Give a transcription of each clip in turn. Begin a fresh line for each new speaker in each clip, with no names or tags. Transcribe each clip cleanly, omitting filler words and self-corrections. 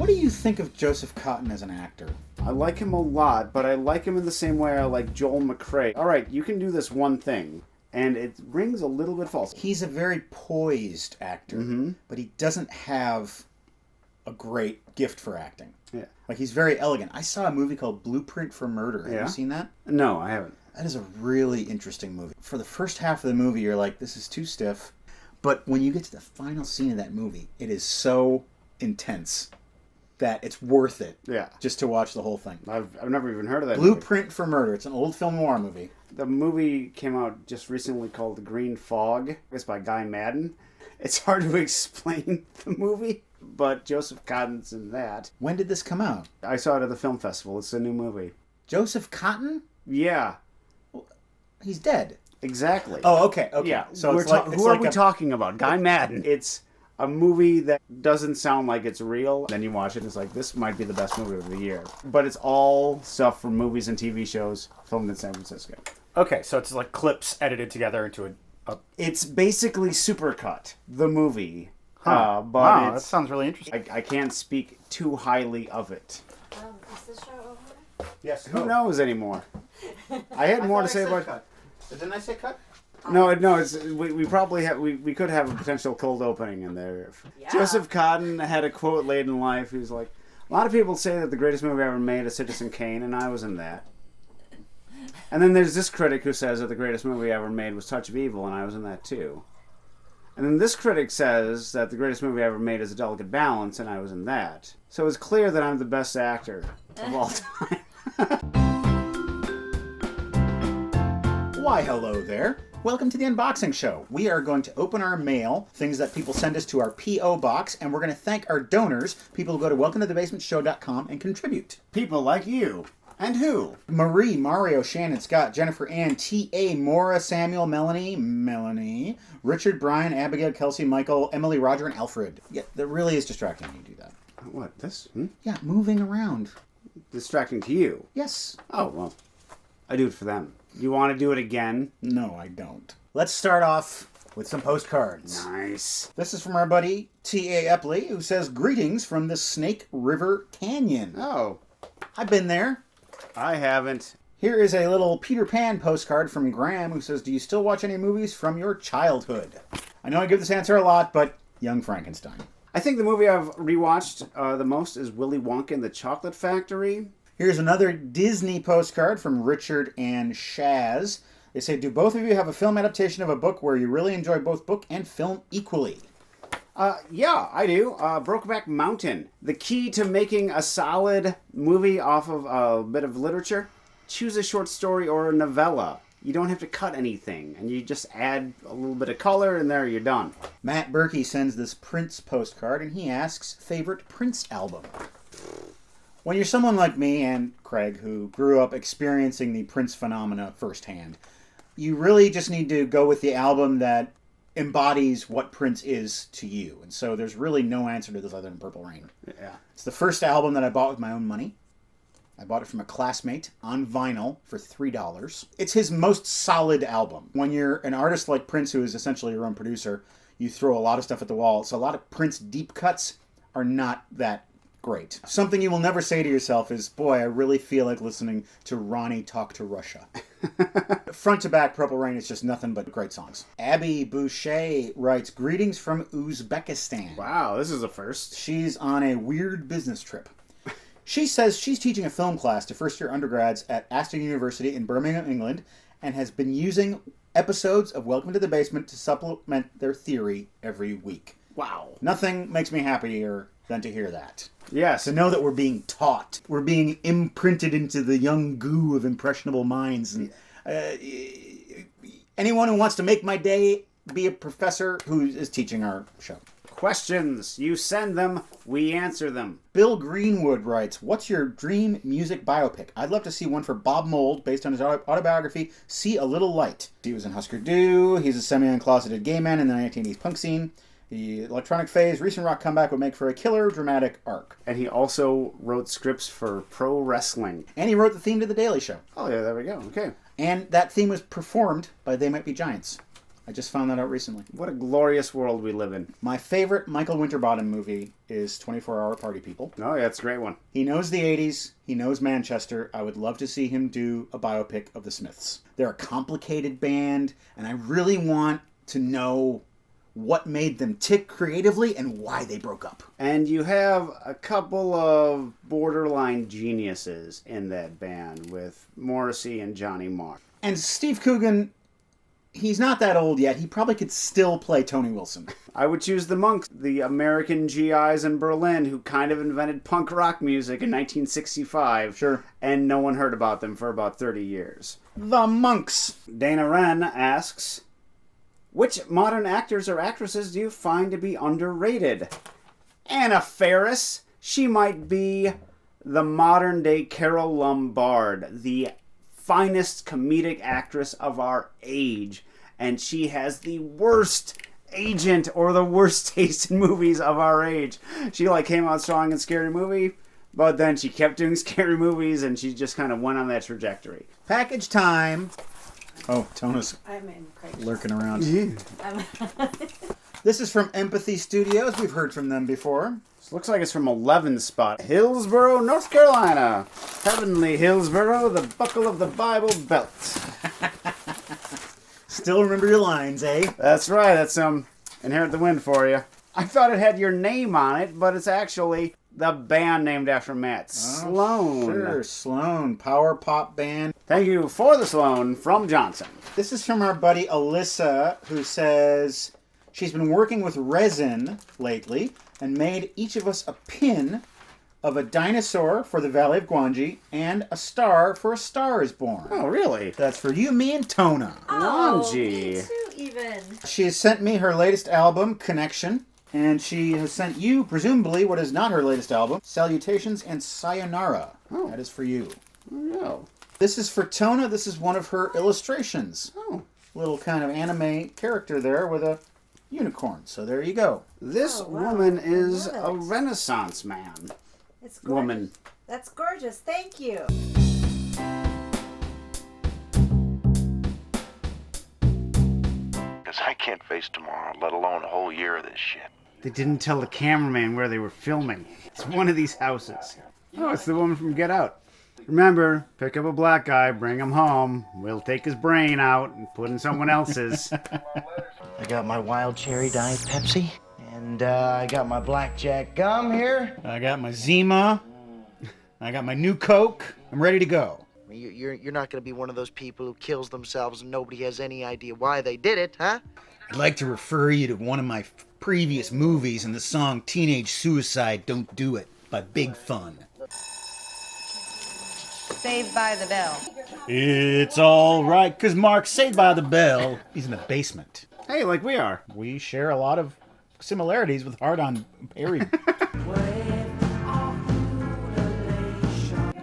What do you think of Joseph Cotten as an actor?
I like him a lot, but I like him in the same way I like Joel McCrea. All right, you can do this one thing, and it rings a little bit false.
He's a very poised actor, but he doesn't have a great gift for acting.
Yeah.
Like, he's very elegant. I saw a movie called Blueprint for Murder. Have you seen that?
No, I haven't.
That is a really interesting movie. For the first half of the movie, you're like, this is too stiff. But when you get to the final scene of that movie, it is so intense that it's worth it just to watch the whole thing.
I've never even heard of that
Blueprint for Murder. It's an old film noir movie.
The movie came out just recently called The Green Fog. It's by Guy Madden. It's hard to explain the movie, but Joseph Cotten's in that.
When did this come out?
I saw it at the film festival. It's a new movie.
Joseph Cotten?
Yeah.
He's dead.
Exactly.
Oh, okay.
Yeah.
So
who are we talking about? Guy Madden. It's a movie that doesn't sound like it's real. Then you watch it and it's like, this might be the best movie of the year. But it's all stuff from movies and TV shows filmed in San Francisco.
Okay, so it's like clips edited together into a...
It's basically Supercut, the movie.
Huh.
But
wow, that sounds really interesting.
I can't speak too highly of it.
Is this show over?
Yes.
Who knows anymore? I had more to say about...
Cut. Didn't I say cut?
No, it's we probably have we could have a potential cold opening in there.
Yeah.
Joseph Cotten had a quote late in life. He was like, "A lot of people say that the greatest movie ever made is Citizen Kane, and I was in that." And then there's this critic who says that the greatest movie ever made was Touch of Evil, and I was in that too. And then this critic says that the greatest movie ever made is A Delicate Balance, and I was in that. So it's clear that I'm the best actor of all time.
Why, hello there. Welcome to the unboxing show. We are going to open our mail, things that people send us to our P.O. box, and we're going to thank our donors, people who go to welcometothebasementshow.com and contribute.
People like you. And who?
Marie, Mario, Shannon, Scott, Jennifer, Ann, T.A., Maura, Samuel, Melanie, Richard, Brian, Abigail, Kelsey, Michael, Emily, Roger, and Alfred. Yeah, that really is distracting when you do that.
What, this?
Yeah, moving around.
Distracting to you?
Yes.
Oh, well, I do it for them. You want to do it again?
No, I don't. Let's start off with some postcards.
Nice.
This is from our buddy T.A. Epley, who says, "Greetings from the Snake River Canyon."
Oh.
I've been there.
I haven't.
Here is a little Peter Pan postcard from Graham, who says, "Do you still watch any movies from your childhood?" I know I give this answer a lot, but Young Frankenstein.
I think the movie I've rewatched the most is Willy Wonka and the Chocolate Factory.
Here's another Disney postcard from Richard and Shaz. They say, "Do both of you have a film adaptation of a book where you really enjoy both book and film equally?"
Yeah, I do. Brokeback Mountain. The key to making a solid movie off of a bit of literature, choose a short story or a novella. You don't have to cut anything, and you just add a little bit of color, and there you're done.
Matt Berkey sends this Prince postcard, and he asks, favorite Prince album? When you're someone like me and Craig, who grew up experiencing the Prince phenomena firsthand, you really just need to go with the album that embodies what Prince is to you. And so there's really no answer to this other than Purple Rain.
Yeah.
It's the first album that I bought with my own money. I bought it from a classmate on vinyl for $3. It's his most solid album. When you're an artist like Prince, who is essentially your own producer, you throw a lot of stuff at the wall. So a lot of Prince deep cuts are not that great. Something you will never say to yourself is, boy, I really feel like listening to Ronnie talk to Russia. Front to back, Purple Rain is just nothing but great songs. Abby Boucher writes, "Greetings from Uzbekistan."
Wow, this is a first.
She's on a weird business trip. She says she's teaching a film class to first-year undergrads at Aston University in Birmingham, England, and has been using episodes of Welcome to the Basement to supplement their theory every week.
Wow.
Nothing makes me happier than to hear that.
Yes.
To know that we're being taught. We're being imprinted into the young goo of impressionable minds. And anyone who wants to make my day, be a professor who is teaching our show.
Questions. You send them, we answer them.
Bill Greenwood writes, "What's your dream music biopic? I'd love to see one for Bob Mould, based on his autobiography, See a Little Light. He was in Husker Du. He's a semi-uncloseted gay man in the 1980s punk scene. The electronic phase, recent rock comeback would make for a killer dramatic arc."
And he also wrote scripts for pro wrestling.
And he wrote the theme to The Daily Show.
Oh, yeah, there we go. Okay.
And that theme was performed by They Might Be Giants. I just found that out recently.
What a glorious world we live in.
My favorite Michael Winterbottom movie is 24-Hour Party People.
Oh, yeah, it's a great one.
He knows the 80s. He knows Manchester. I would love to see him do a biopic of the Smiths. They're a complicated band, and I really want to know what made them tick creatively and why they broke up.
And you have a couple of borderline geniuses in that band with Morrissey and Johnny Marr.
And Steve Coogan, he's not that old yet. He probably could still play Tony Wilson.
I would choose the Monks, the American GIs in Berlin who kind of invented punk rock music in 1965.
Sure.
And no one heard about them for about 30 years.
The Monks.
Dana Wren asks, which modern actors or actresses do you find to be underrated? Anna Faris. She might be the modern-day Carole Lombard, the finest comedic actress of our age. And she has the worst agent or the worst taste in movies of our age. She came out strong in Scary Movie, but then she kept doing scary movies and she just kind of went on that trajectory.
Package time. Oh, Tona's
I'm in crazy.
lurking around.
I'm
This is from Empathy Studios. We've heard from them before.
This looks like it's from 11 Spot, Hillsboro, North Carolina. Heavenly Hillsboro, the buckle of the Bible belt.
Still remember your lines, eh?
That's right, that's Inherit the Wind for you. I thought it had your name on it, but it's actually the band named after Matt, Sloan.
Sure, Sloan, power pop band.
Thank you for the Sloan from Johnson.
This is from our buddy Alyssa, who says she's been working with resin lately and made each of us a pin of a dinosaur for the Valley of Gwangi and a star for A Star Is Born.
Oh, really?
That's for you, me, and Tona.
Oh,
Gwangi.
me too, even.
She has sent me her latest album, Connection, and she has sent you, presumably, what is not her latest album, Salutations and Sayonara.
Oh.
That is for you.
No.
This is for Tona. This is one of her illustrations.
Oh.
Little kind of anime character there with a unicorn. So there you go.
This
Oh, wow.
woman
I
is
love
a
it.
Renaissance man.
It's gorgeous.
Woman.
That's gorgeous. Thank you.
Because I can't face tomorrow, let alone a whole year of this shit.
They didn't tell the cameraman where they were filming. It's one of these houses. Oh, it's the woman from Get Out. Remember, pick up a black guy, bring him home. We'll take his brain out and put in someone else's.
I got my wild cherry Diet Pepsi, and I got my blackjack gum here.
I got my Zima. I got my new Coke. I'm ready to go.
You're not going to be one of those people who kills themselves and nobody has any idea why they did it, huh?
I'd like to refer you to one of my previous movies and the song Teenage Suicide Don't Do It by Big Fun.
Saved by the Bell.
It's all right, 'cause Mark's Saved by the Bell. He's in the basement.
Hey, like we are.
We share a lot of similarities with Hard on Perry.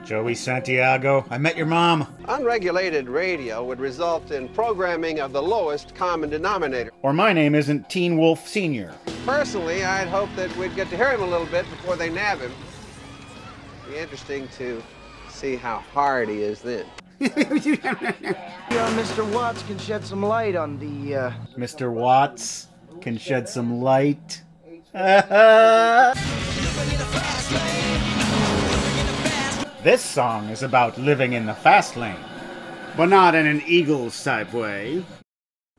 Joey Santiago, I met your mom.
Unregulated radio would result in programming of the lowest common denominator.
Or my name isn't Teen Wolf Sr.
Personally, I'd hope that we'd get to hear him a little bit before they nab him. Be interesting to see how hard he is then.
Mr. Watts can shed some light on the,
Mr. Watts can shed some light. This song is about living in the fast lane.
But not in an Eagles type way.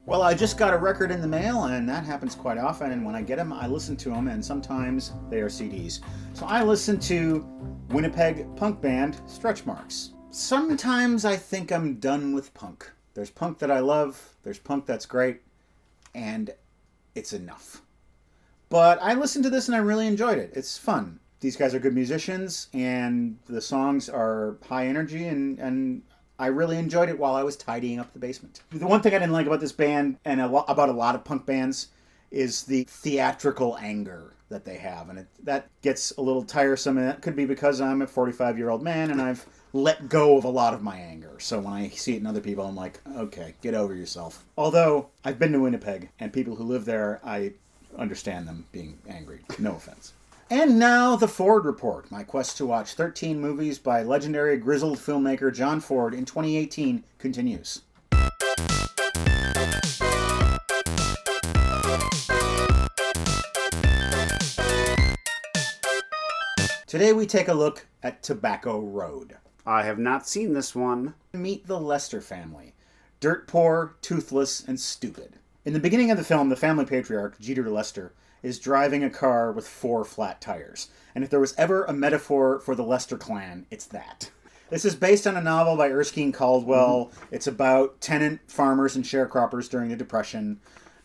Well, I just got a record in the mail, and that happens quite often. And when I get them, I listen to them, and sometimes they are CDs. So I listen to Winnipeg punk band Stretch Marks. Sometimes I think I'm done with punk. There's punk that I love, there's punk that's great, and it's enough. But I listened to this and I really enjoyed it. It's fun. These guys are good musicians, and the songs are high energy, and I really enjoyed it while I was tidying up the basement. The one thing I didn't like about this band, and about a lot of punk bands, is the theatrical anger that they have. And that gets a little tiresome, and that could be because I'm a 45-year-old man, and I've let go of a lot of my anger. So when I see it in other people, I'm like, okay, get over yourself. Although, I've been to Winnipeg, and people who live there, I understand them being angry. No offense. And now, the Ford Report. My quest to watch 13 movies by legendary grizzled filmmaker John Ford in 2018 continues. Today we take a look at Tobacco Road.
I have not seen this one.
Meet the Lester family. Dirt poor, toothless, and stupid. In the beginning of the film, the family patriarch, Jeter Lester, is driving a car with 4 flat tires. And if there was ever a metaphor for the Lester clan, it's that. This is based on a novel by Erskine Caldwell. It's about tenant farmers and sharecroppers during the Depression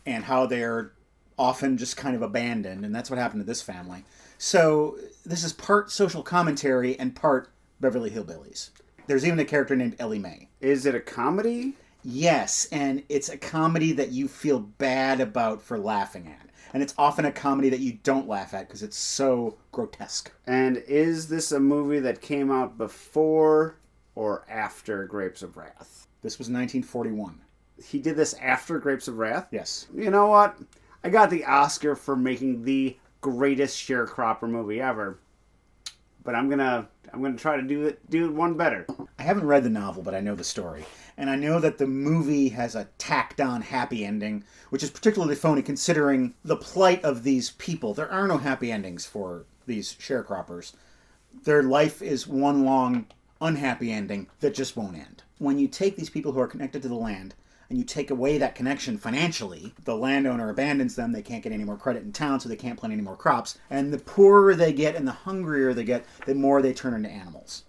and how they're often just kind of abandoned. And that's what happened to this family. So this is part social commentary and part Beverly Hillbillies. There's even a character named Ellie Mae.
Is it a comedy?
Yes, and it's a comedy that you feel bad about for laughing at. And it's often a comedy that you don't laugh at because it's so grotesque.
And is this a movie that came out before or after Grapes of Wrath?
This was 1941.
He did this after Grapes of Wrath?
Yes.
You know what? I got the Oscar for making the greatest sharecropper movie ever. But I'm gonna try to do it one better.
I haven't read the novel, but I know the story. And I know that the movie has a tacked-on happy ending, which is particularly phony considering the plight of these people. There are no happy endings for these sharecroppers. Their life is one long unhappy ending that just won't end. When you take these people who are connected to the land and you take away that connection financially, the landowner abandons them, they can't get any more credit in town, so they can't plant any more crops. And the poorer they get and the hungrier they get, the more they turn into animals.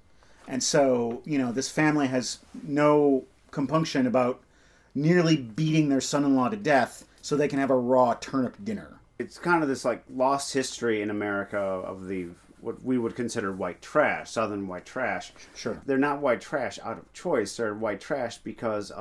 And so, this family has no compunction about nearly beating their son-in-law to death so they can have a raw turnip dinner.
It's kind of this lost history in America of what we would consider white trash, Southern white trash.
Sure.
They're not white trash out of choice. They're white trash because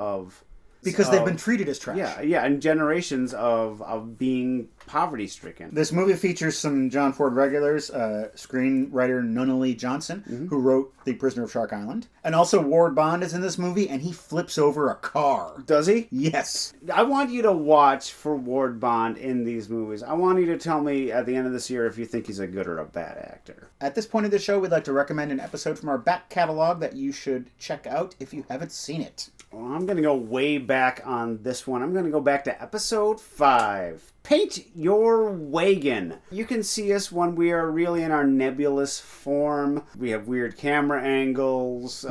they've been treated as trash.
Yeah, and generations of being poverty-stricken.
This movie features some John Ford regulars, screenwriter Nunnally Johnson, who wrote The Prisoner of Shark Island. And also Ward Bond is in this movie, and he flips over a car.
Does he?
Yes.
I want you to watch for Ward Bond in these movies. I want you to tell me at the end of this year if you think he's a good or a bad actor.
At this point of the show, we'd like to recommend an episode from our back catalog that you should check out if you haven't seen it.
Well, I'm going to go way back on this one. I'm going to go back to episode 5. Paint your wagon. You can see us when we are really in our nebulous form. We have weird camera angles.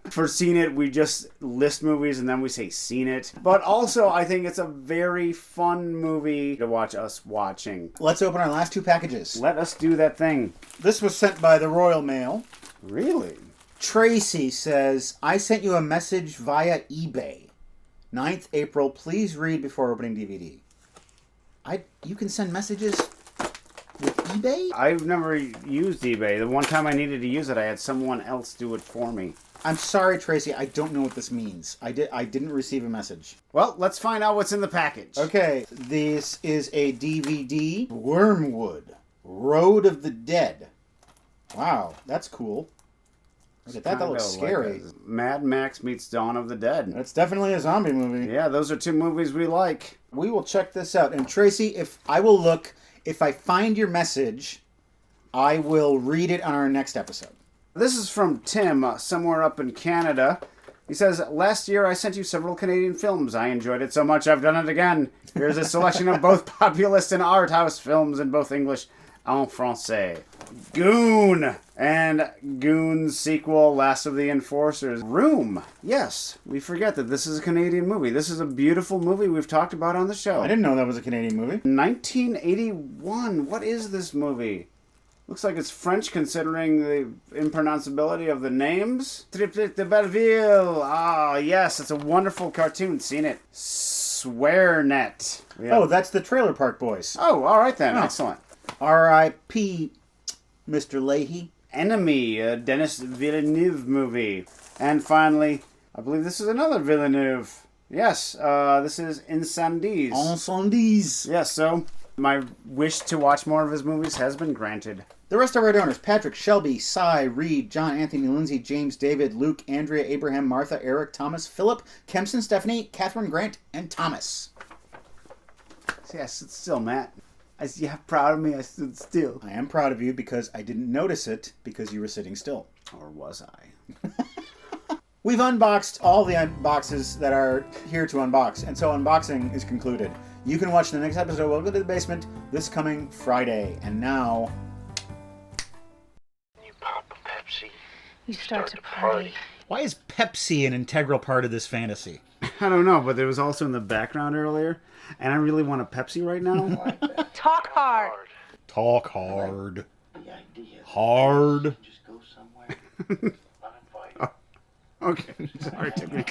For Seen It, we just list movies and then we say Seen It. But also, I think it's a very fun movie to watch us watching.
Let's open our last 2 packages.
Let us do that thing.
This was sent by the Royal Mail.
Really?
Tracy says, I sent you a message via eBay. 9th April, please read before opening DVD. You can send messages with eBay?
I've never used eBay. The one time I needed to use it, I had someone else do it for me.
I'm sorry, Tracy, I don't know what this means. I didn't receive a message.
Well, let's find out what's in the package.
Okay, this is a DVD. Wormwood, Road of the Dead. Wow, that's cool. Look at that looks scary.
Mad Max meets Dawn of the Dead.
It's definitely a zombie movie.
Yeah, those are 2 movies we like.
We will check this out. And Tracy, if I find your message, I will read it on our next episode.
This is from Tim, somewhere up in Canada. He says, last year I sent you several Canadian films. I enjoyed it so much I've done it again. Here's a selection of both populist and art house films in both English en français. Goon! And Goon's sequel, Last of the Enforcers. Room! Yes, we forget that this is a Canadian movie. This is a beautiful movie we've talked about on the show.
I didn't know that was a Canadian movie.
1981. What is this movie? Looks like it's French considering the impronounceability of the names. Triptyque de Belleville. Ah, yes, it's a wonderful cartoon. Seen it. SwearNet.
Oh, that's the Trailer Park Boys.
Oh, all right then.
Oh.
Excellent.
R.I.P. Mr. Leahy.
Enemy, a Denis Villeneuve movie. And finally, I believe this is another Villeneuve. Yes, this is Incendies.
Incendies.
Yes, so my wish to watch more of his movies has been granted.
The rest of our donors: Patrick, Shelby, Cy, Reed, John, Anthony, Lindsay, James, David, Luke, Andrea, Abraham, Martha, Eric, Thomas, Philip, Kempson, Stephanie, Catherine, Grant, and Thomas.
Yes, it's still Matt. You're proud of me, I stood still.
I am proud of you because I didn't notice it because you were sitting still.
Or was I?
We've unboxed all the boxes that are here to unbox, and so unboxing is concluded. You can watch the next episode of Welcome to the Basement this coming Friday. And now,
You start to party.
Why is Pepsi an integral part of this fantasy?
I don't know, but it was also in the background earlier, and I really want a Pepsi right now.
Talk hard.
Talk hard.
The idea.
Hard.
Just go somewhere uninvited.
Okay, sorry, Timmy.